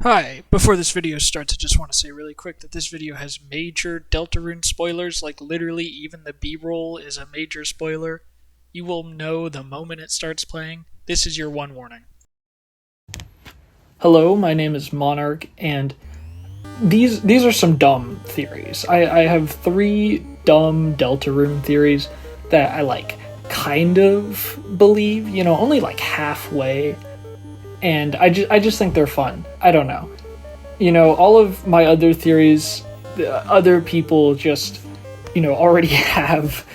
Hi, before this video starts, I just want to say really quick that this video has major Deltarune spoilers, like literally even the B-roll is a major spoiler. You will know the moment it starts playing. This is your one warning. Hello, my name is Monarch, and these are some dumb theories. I have three dumb Deltarune theories that I kind of believe, only like halfway. And I just think they're fun. I don't know. All of my other theories, other people just, already have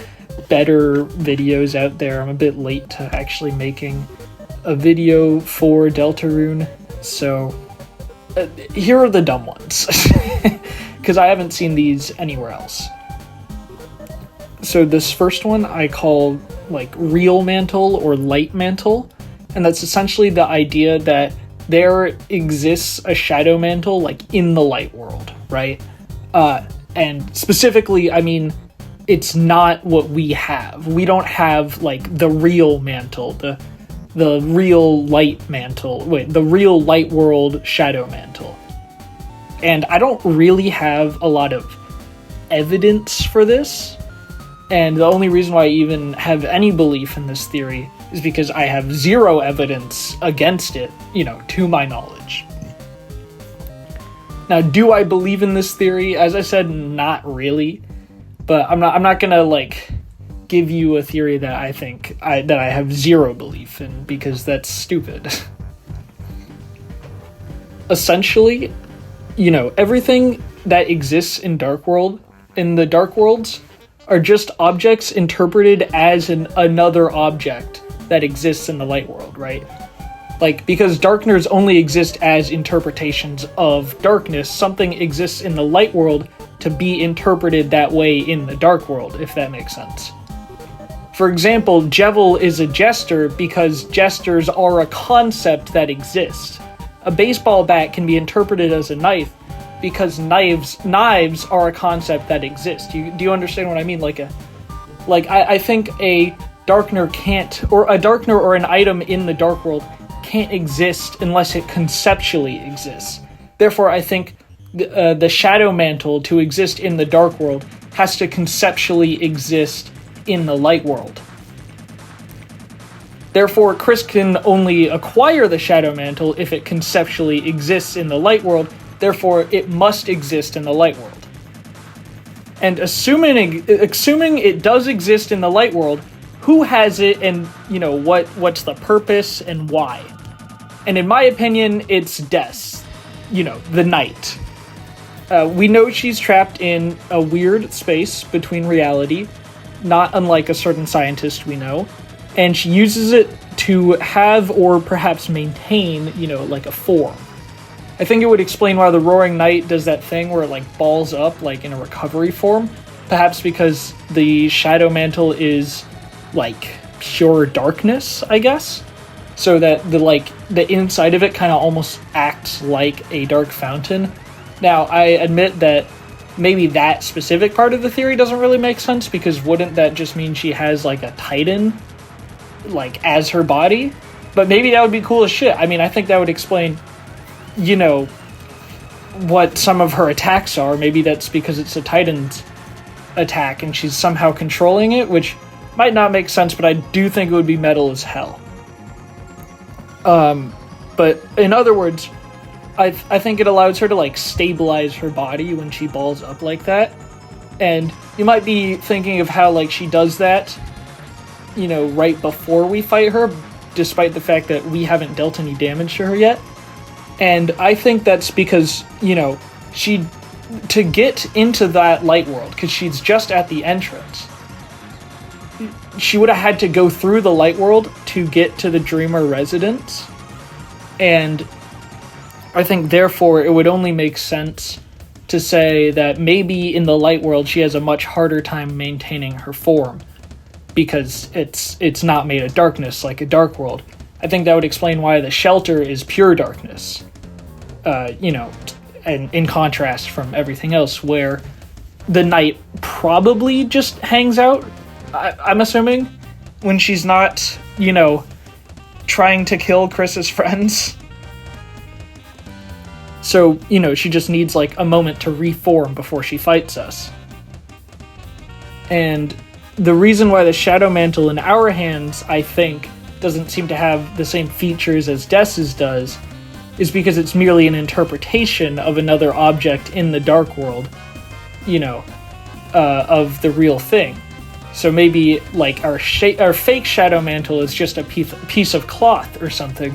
better videos out there. I'm a bit late to actually making a video for Deltarune, so here are the dumb ones, because I haven't seen these anywhere else. So this first one I call, real Mantle or light Mantle. And that's essentially the idea that there exists a shadow mantle, in the light world, right? And specifically, I mean, it's not what we have. We don't have, the real mantle, the real light mantle. The real light world shadow mantle. And I don't really have a lot of evidence for this. And the only reason why I even have any belief in this theory is because I have zero evidence against it, to my knowledge. Now, do I believe in this theory? As I said, not really. But I'm not gonna, give you a theory that I think that I have zero belief in, because that's stupid. Essentially, everything that exists in the Dark Worlds, are just objects interpreted as another object that exists in the light world, right? Because darkness only exist as interpretations of darkness, something exists in the light world to be interpreted that way in the dark world, if that makes sense. For example, Jevil is a jester because jesters are a concept that exists. A baseball bat can be interpreted as a knife because knives are a concept that exists. Do you understand what I mean? I think a darkner or an item in the dark world can't exist unless it conceptually exists. Therefore, I think the shadow mantle to exist in the dark world has to conceptually exist in the light world. Therefore, Chris can only acquire the shadow mantle if it conceptually exists in the light world. Therefore, it must exist in the light world. And assuming it does exist in the light world, who has it, and what's the purpose and why? And in my opinion, it's Des, the Knight. We know she's trapped in a weird space between reality, not unlike a certain scientist we know, and she uses it to have or perhaps maintain, a form. I think it would explain why the Roaring Knight does that thing where it balls up in a recovery form, perhaps because the Shadow Mantle is pure darkness, I guess, so that the inside of it kind of almost acts like a dark fountain. Now, I admit that maybe that specific part of the theory doesn't really make sense, because wouldn't that just mean she has a titan as her body? But maybe that would be cool as shit. I mean, I think that would explain what some of her attacks are. Maybe that's because it's a Titan's attack and she's somehow controlling it, which might not make sense, but I do think it would be metal as hell. But in other words, I think it allows her to stabilize her body when she balls up like that. And you might be thinking of how she does that, right before we fight her, despite the fact that we haven't dealt any damage to her yet. And I think that's because, to get into that light world, because she's just at the entrance, she would have had to go through the light world to get to the Dreamer residence. And I think, therefore, it would only make sense to say that maybe in the light world she has a much harder time maintaining her form, because it's not made of darkness like a dark world. I think that would explain why the shelter is pure darkness. And in contrast from everything else, where the Knight probably just hangs out, I'm assuming, when she's not, trying to kill Chris's friends. So, she just needs like a moment to reform before she fights us. And the reason why the Shadow Mantle in our hands, I think, doesn't seem to have the same features as Dess's does is because it's merely an interpretation of another object in the Dark World, of the real thing. So maybe like our fake Shadow Mantle is just a piece of cloth or something,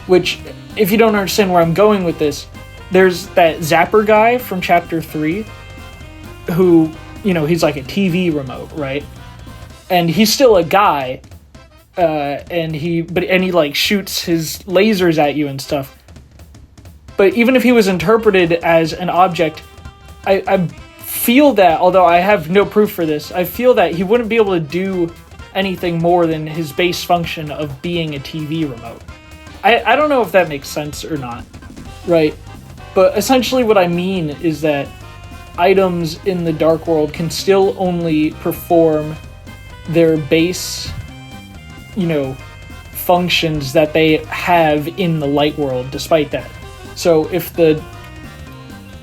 which, if you don't understand where I'm going with this, there's that Zapper guy from Chapter 3 who, he's like a TV remote, right? And he's still a guy, and he like shoots his lasers at you and stuff. But even if he was interpreted as an object, I feel that, although I have no proof for this, I feel that he wouldn't be able to do anything more than his base function of being a TV remote. I don't know if that makes sense or not, right? But essentially what I mean is that items in the Dark World can still only perform their base, functions that they have in the Light World, despite that. So if the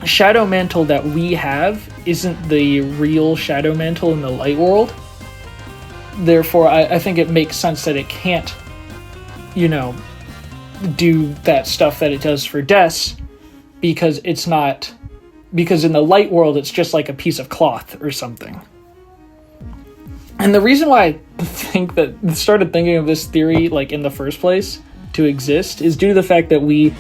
Shadow Mantle that we have isn't the real Shadow Mantle in the Light World, therefore I think it makes sense that it can't, do that stuff that it does for Des, because in the Light World it's just like a piece of cloth or something. And the reason why I started thinking of this theory like in the first place to exist is due to the fact that we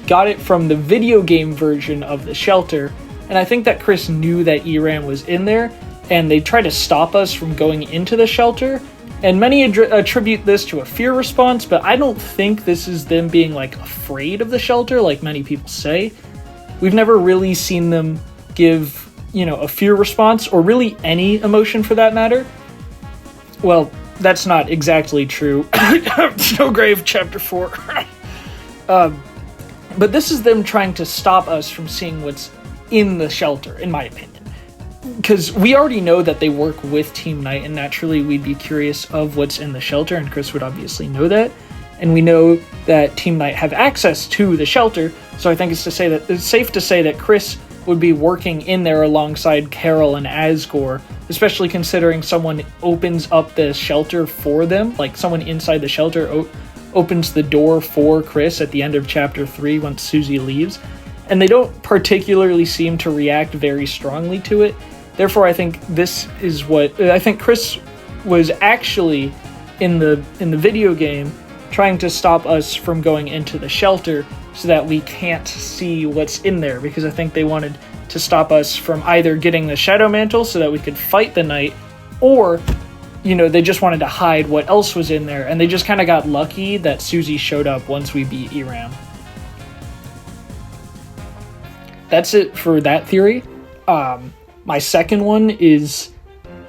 got it from the video game version of the shelter, and I think that Chris knew that Eram was in there, and they tried to stop us from going into the shelter, and many attribute this to a fear response, but I don't think this is them being like afraid of the shelter like many people say. We've never really seen them give, a fear response, or really any emotion for that matter. Well, that's not exactly true. Snowgrave, Chapter 4. But this is them trying to stop us from seeing what's in the shelter, in my opinion. Because we already know that they work with Team Knight, and naturally we'd be curious of what's in the shelter, and Chris would obviously know that. And we know that Team Knight have access to the shelter, so I think it's safe to say that Chris would be working in there alongside Carol and Asgore, especially considering someone opens up the shelter for them, like someone inside the shelter opens the door for Chris at the end of Chapter 3 once Susie leaves, and they don't particularly seem to react very strongly to it. Therefore, I think this is what I think Chris was actually in the video game trying to stop us from going into the shelter so that we can't see what's in there, because I think they wanted to stop us from either getting the Shadow Mantle so that we could fight the Knight, or they just wanted to hide what else was in there, and they just kind of got lucky that Susie showed up once we beat Eram. That's it for that theory. My second one is,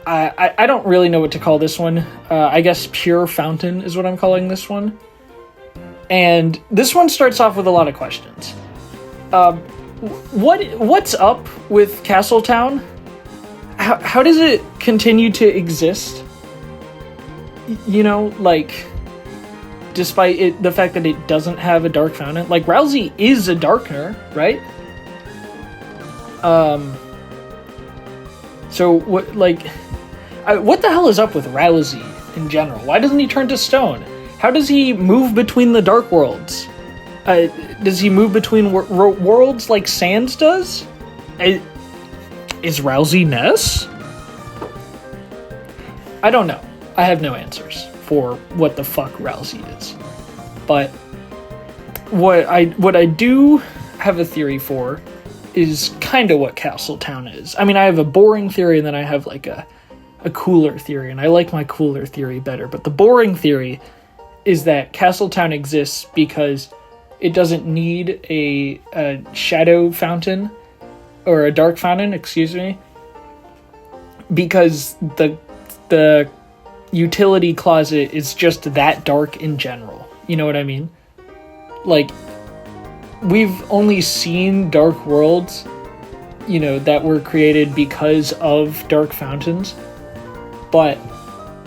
I don't really know what to call this one. I guess Pure Fountain is what I'm calling this one. And this one starts off with a lot of questions. What's up with Castletown? How does it continue to exist? Despite the fact that it doesn't have a dark fountain. Like, Rousey is a darkener, right? So what the hell is up with Rousey in general? Why doesn't he turn to stone? How does he move between the Dark Worlds? Does he move between worlds like Sans does? Is Rousey Ness? I don't know. I have no answers for what the fuck Rousey is. But what I do have a theory for is kind of what Castletown is. I mean, I have a boring theory, and then I have like a cooler theory, and I like my cooler theory better. But the boring theory is that Castletown exists because it doesn't need a shadow fountain, or a dark fountain, excuse me, because the utility closet is just that dark in general. You know what I mean? Like, we've only seen dark worlds, that were created because of dark fountains, but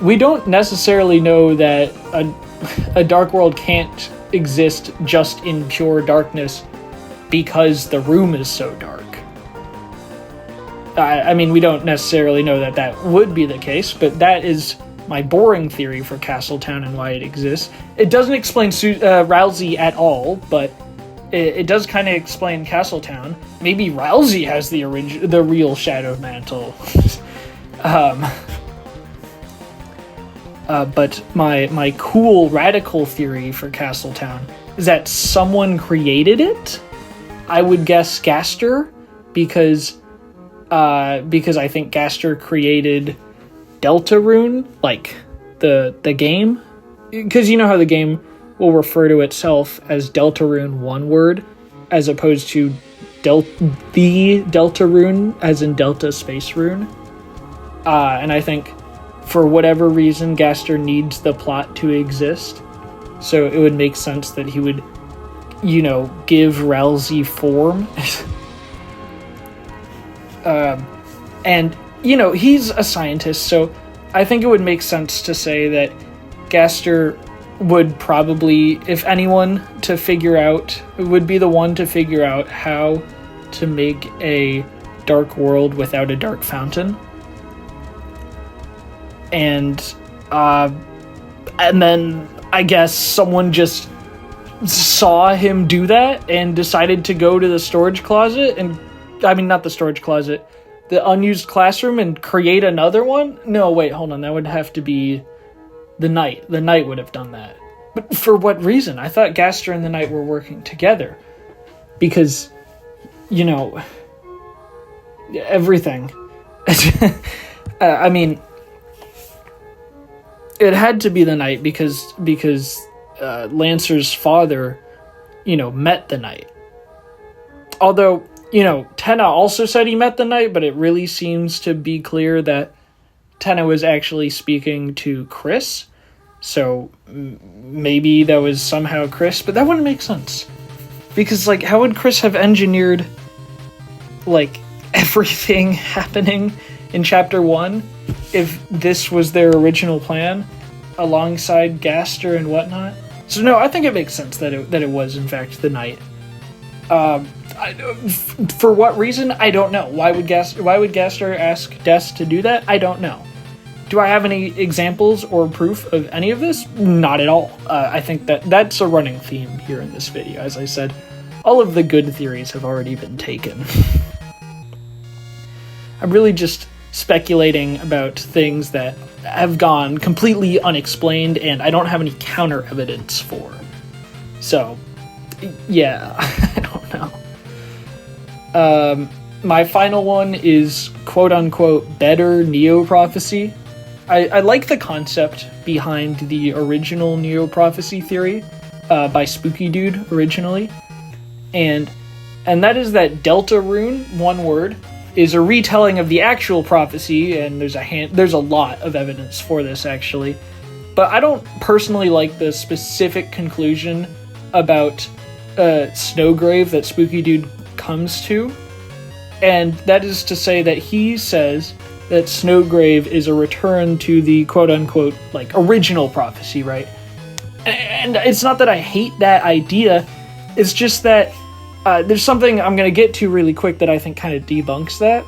we don't necessarily know that a dark world can't exist just in pure darkness because the room is so dark. I mean, we don't necessarily know that that would be the case, but that is my boring theory for Castletown and why it exists. It doesn't explain Rousey at all, but it does kind of explain Castletown. Maybe Rousey has the real Shadow Mantle. But my cool radical theory for Castletown is that someone created it. I would guess Gaster, because I think Gaster created Deltarune, like the game, because you know how the game will refer to itself as Deltarune, one word, as opposed to the Deltarune, as in Delta Space Rune. And I think for whatever reason, Gaster needs the plot to exist, so it would make sense that he would, give Rousey form. And, he's a scientist, so I think it would make sense to say that Gaster would probably, if anyone to figure out, would be the one to figure out how to make a dark world without a dark fountain. And then I guess someone just saw him do that and decided to go to the storage closet not the storage closet, the unused classroom, and create another one? No, wait, hold on. That would have to be the Knight. The Knight would have done that. But for what reason? I thought Gaster and the Knight were working together. Because, everything. I mean, it had to be the Knight because Lancer's father, met the Knight. Although, Tenna also said he met the Knight, but it really seems to be clear that Tenna was actually speaking to Chris. So maybe that was somehow Chris, but that wouldn't make sense. Because, how would Chris have engineered, everything happening in Chapter 1 if this was their original plan alongside Gaster and whatnot? So no, I think it makes sense that it was, in fact, the Knight. For what reason? I don't know. Why would Gaster ask Des to do that? I don't know. Do I have any examples or proof of any of this? Not at all. I think that's a running theme here in this video. As I said, all of the good theories have already been taken. I'm really just speculating about things that have gone completely unexplained and I don't have any counter evidence for. So, yeah, I don't know. My final one is quote-unquote better Neoprophecy. I like the concept behind the original Neoprophecy theory by Spooky Dude originally. And that is that Deltarune, one word, is a retelling of the actual prophecy, and there's a lot of evidence for this, actually. But I don't personally like the specific conclusion about Snowgrave that Spooky Dude comes to. And that is to say that he says that Snowgrave is a return to the quote-unquote, original prophecy, right? And it's not that I hate that idea, it's just that there's something I'm going to get to really quick that I think kind of debunks that.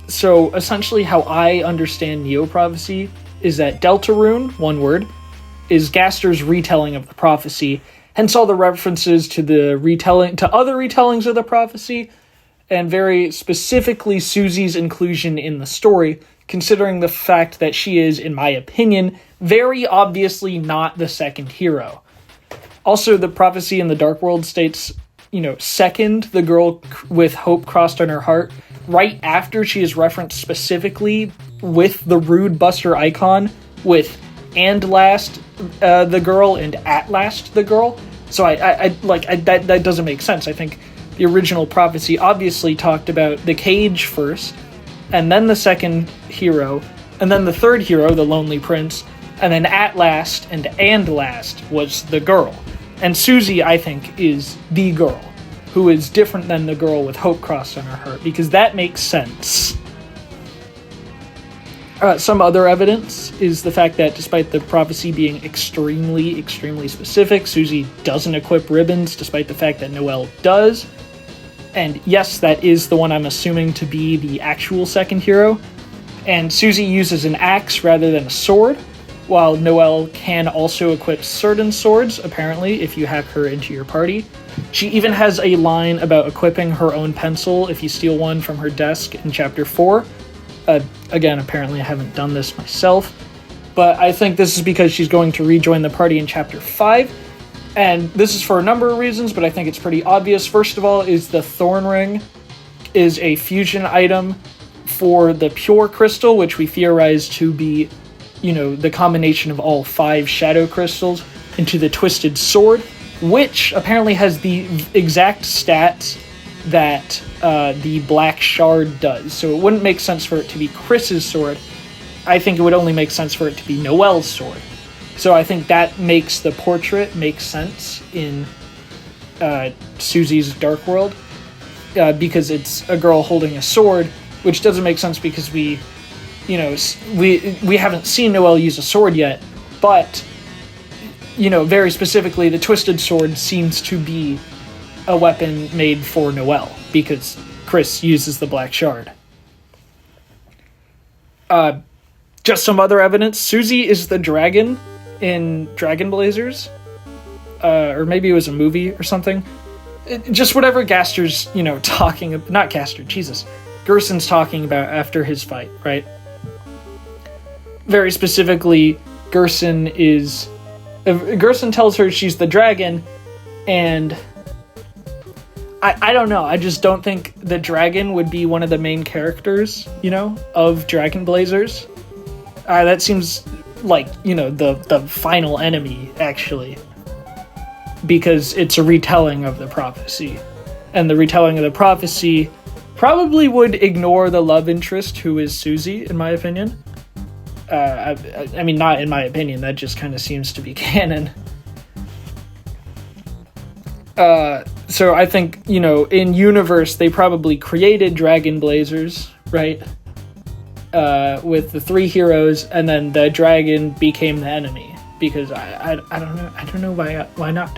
So, essentially how I understand Neoprophecy is that Deltarune, one word, is Gaster's retelling of the prophecy, hence all the references to other retellings of the prophecy, and very specifically Susie's inclusion in the story, considering the fact that she is, in my opinion, very obviously not the second hero. Also, the prophecy in the Dark World states, second, the girl with hope crossed on her heart, right after she is referenced specifically with the Rude Buster icon, with and last the girl and at last the girl. So that doesn't make sense. I think the original prophecy obviously talked about the cage first, and then the second hero, and then the third hero, the Lonely Prince, and then at last and last was the girl. And Susie, I think, is the girl, who is different than the girl with hope crossed on her heart, because that makes sense. Some other evidence is the fact that despite the prophecy being extremely, extremely specific, Susie doesn't equip ribbons, despite the fact that Noelle does. And yes, that is the one I'm assuming to be the actual second hero. And Susie uses an axe rather than a sword, while Noelle can also equip certain swords, apparently, if you hack her into your party. She even has a line about equipping her own pencil if you steal one from her desk in Chapter 4. Again, apparently I haven't done this myself, but I think this is because she's going to rejoin the party in Chapter 5, and this is for a number of reasons, but I think it's pretty obvious. First of all is the Thorn Ring is a fusion item for the Pure Crystal, which we theorize to be, the combination of all 5 Shadow Crystals, into the Twisted Sword, which apparently has the exact stats that the Black Shard does. So it wouldn't make sense for it to be Chris's sword. I think it would only make sense for it to be Noelle's sword. So I think that makes the portrait make sense in Susie's Dark World, because it's a girl holding a sword, which doesn't make sense because we haven't seen Noelle use a sword yet, but, very specifically, the Twisted Sword seems to be a weapon made for Noelle, because Chris uses the Black Shard. Just some other evidence. Susie is the dragon in Dragon Blazers. Or maybe it was a movie or something. Just whatever Gaster's, talking... Not Gaster, Jesus. Gerson's talking about after his fight, right? Very specifically, Gerson tells her she's the dragon, and... I don't know. I just don't think the dragon would be one of the main characters, of Dragon Blazers. That seems like, the final enemy, actually. Because it's a retelling of the prophecy. And the retelling of the prophecy probably would ignore the love interest, who is Susie, in my opinion. I mean, not in my opinion. That just kind of seems to be canon. So I think, in universe, they probably created Dragon Blazers, right? With the 3 heroes, and then the dragon became the enemy. Because I don't know why not.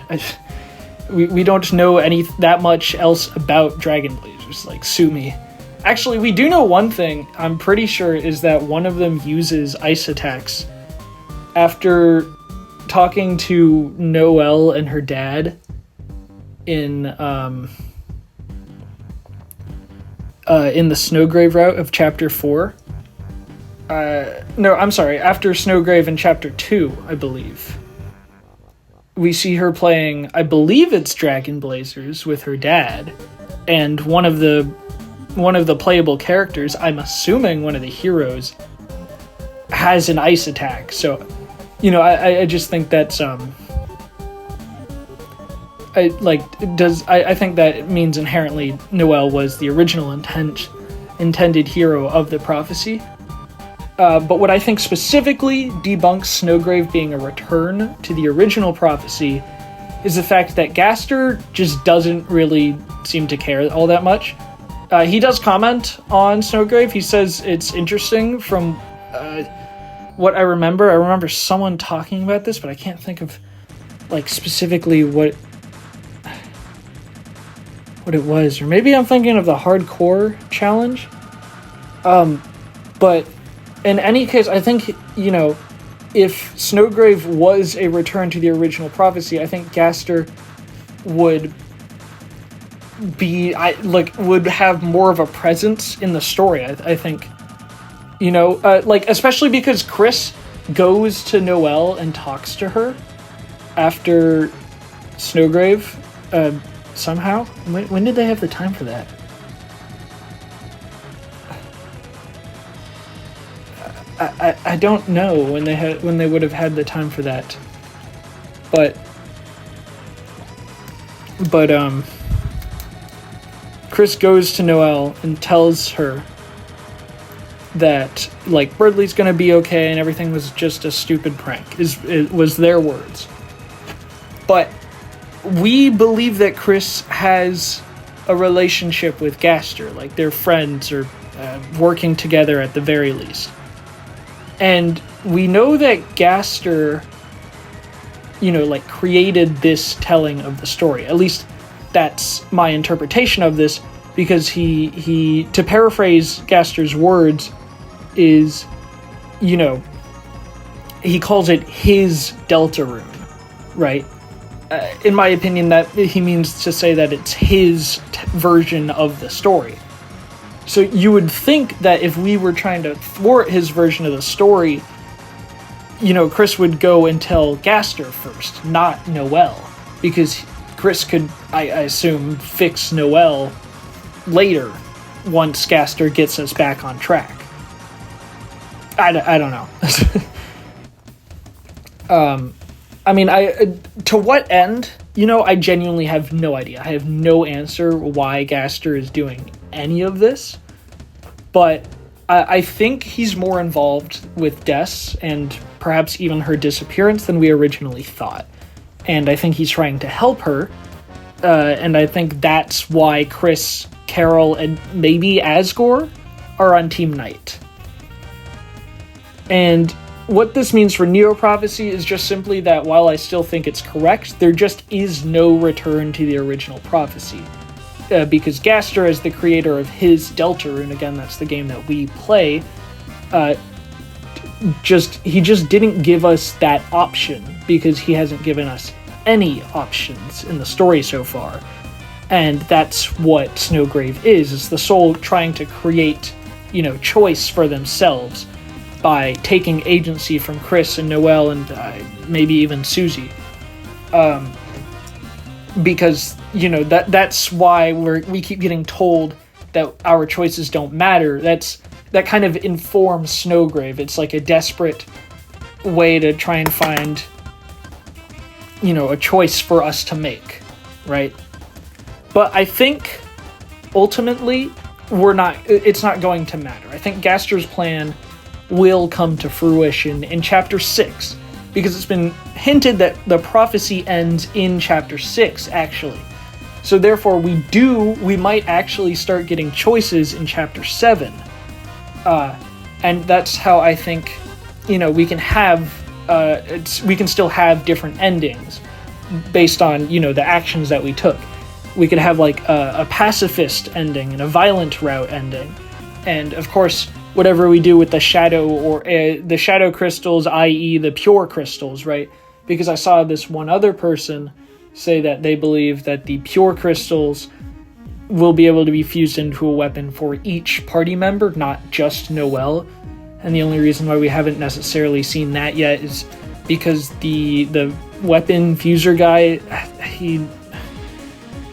We don't know that much else about Dragon Blazers, like, sue me. Actually, we do know one thing, I'm pretty sure, is that one of them uses ice attacks. After talking to Noelle and her dad in the Snowgrave route of Chapter 4. No, I'm sorry, after Snowgrave in Chapter 2, I believe. We see her playing, I believe it's Dragon Blazers with her dad, and one of the playable characters, I'm assuming one of the heroes, has an ice attack. So, I just think that's I think that means inherently Noelle was the original intended hero of the prophecy. But what I think specifically debunks Snowgrave being a return to the original prophecy is the fact that Gaster just doesn't really seem to care all that much. He does comment on Snowgrave. He says it's interesting from what I remember. I remember someone talking about this, but I can't think of specifically what it was. Or maybe I'm thinking of the hardcore challenge. But in any case, I think, if Snowgrave was a return to the original prophecy, I think Gaster would would have more of a presence in the story. I think, especially because Chris goes to Noelle and talks to her after Snowgrave, somehow. When did they have the time for that? I don't know when they would have had the time for that, but Chris goes to Noelle and tells her that Berdley's gonna be okay and everything was just a stupid prank. It was their words, but we believe that Chris has a relationship with Gaster, they're friends or working together at the very least. And we know that Gaster, like created this telling of the story. At least that's my interpretation of this, because he to paraphrase Gaster's words, is, he calls it his Deltarune, right? In my opinion, that he means to say that it's his version of the story. So you would think that if we were trying to thwart his version of the story, Chris would go and tell Gaster first, not Noelle, because Chris could, I assume, fix Noelle later once Gaster gets us back on track. I don't know. To what end? I genuinely have no idea. I have no answer why Gaster is doing any of this, but I think he's more involved with Des and perhaps even her disappearance than we originally thought. And I think he's trying to help her, and I think that's why Chris, Carol, and maybe Asgore are on Team Knight. And what this means for Neoprophecy is just simply that while I still think it's correct, there just is no return to the original prophecy. Because Gaster, as the creator of his Deltarune, again, that's the game that we play, he just didn't give us that option, because he hasn't given us any options in the story so far. And that's what Snowgrave is the soul trying to create, choice for themselves by taking agency from Chris and Noelle and maybe even Susie. Because, that's why we keep getting told that our choices don't matter. That kind of informs Snowgrave. It's like a desperate way to try and find, a choice for us to make, right? But I think, ultimately, it's not going to matter. I think Gaster's plan will come to fruition in Chapter 6, because it's been hinted that the prophecy ends in Chapter 6, actually. So therefore, we might actually start getting choices in Chapter 7. And that's how I think, we can still have different endings based on, the actions that we took. We could have, a pacifist ending and a violent route ending. And, of course, whatever we do with the shadow or the shadow crystals, i.e. the pure crystals, right? Because I saw this one other person say that they believe that the pure crystals will be able to be fused into a weapon for each party member, not just Noelle. And the only reason why we haven't necessarily seen that yet is because the weapon fuser guy,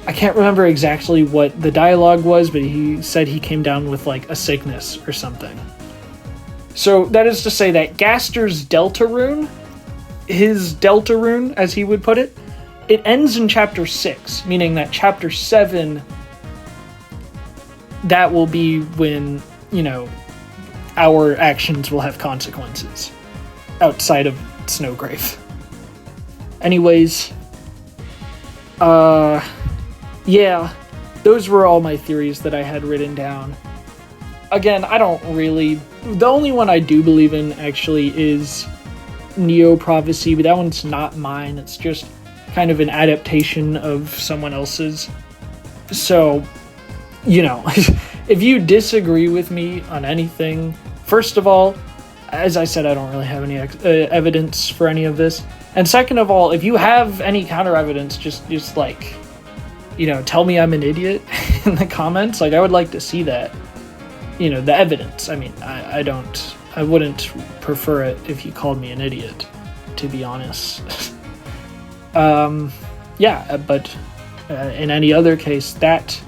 I can't remember exactly what the dialogue was, but he said he came down with a sickness or something. So that is to say that Gaster's Deltarune, his Deltarune, as he would put it, it ends in Chapter 6, meaning that Chapter 7, that will be when, our actions will have consequences outside of Snowgrave. Anyways, yeah, those were all my theories that I had written down. Again, the only one I do believe in, actually, is Neoprophecy, but that one's not mine. It's just kind of an adaptation of someone else's. So, if you disagree with me on anything, first of all, as I said, I don't really have any evidence for any of this. And second of all, if you have any counter evidence, just tell me I'm an idiot in the comments. I would like to see that. The evidence. I mean, I wouldn't prefer it if you called me an idiot, to be honest. Yeah, but in any other case, that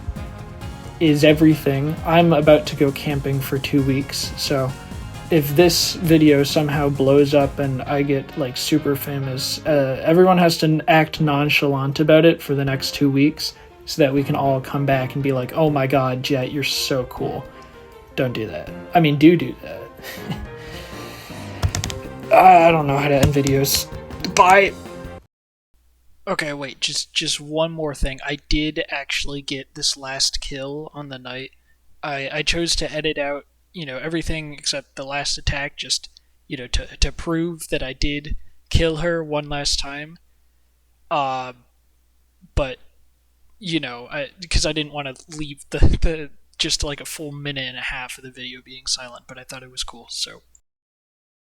is everything. I'm about to go camping for 2 weeks, so if this video somehow blows up and I get super famous, everyone has to act nonchalant about it for the next 2 weeks so that we can all come back and be like, oh my god, Jet, you're so cool. Don't do that. I mean, do that. I don't know how to end videos. Bye! Okay, wait, just one more thing. I did actually get this last kill on the knight. I chose to edit out, everything except the last attack, just to prove that I did kill her one last time. Uh, but because I didn't want to leave the just like a full minute and a half of the video being silent, but I thought it was cool. So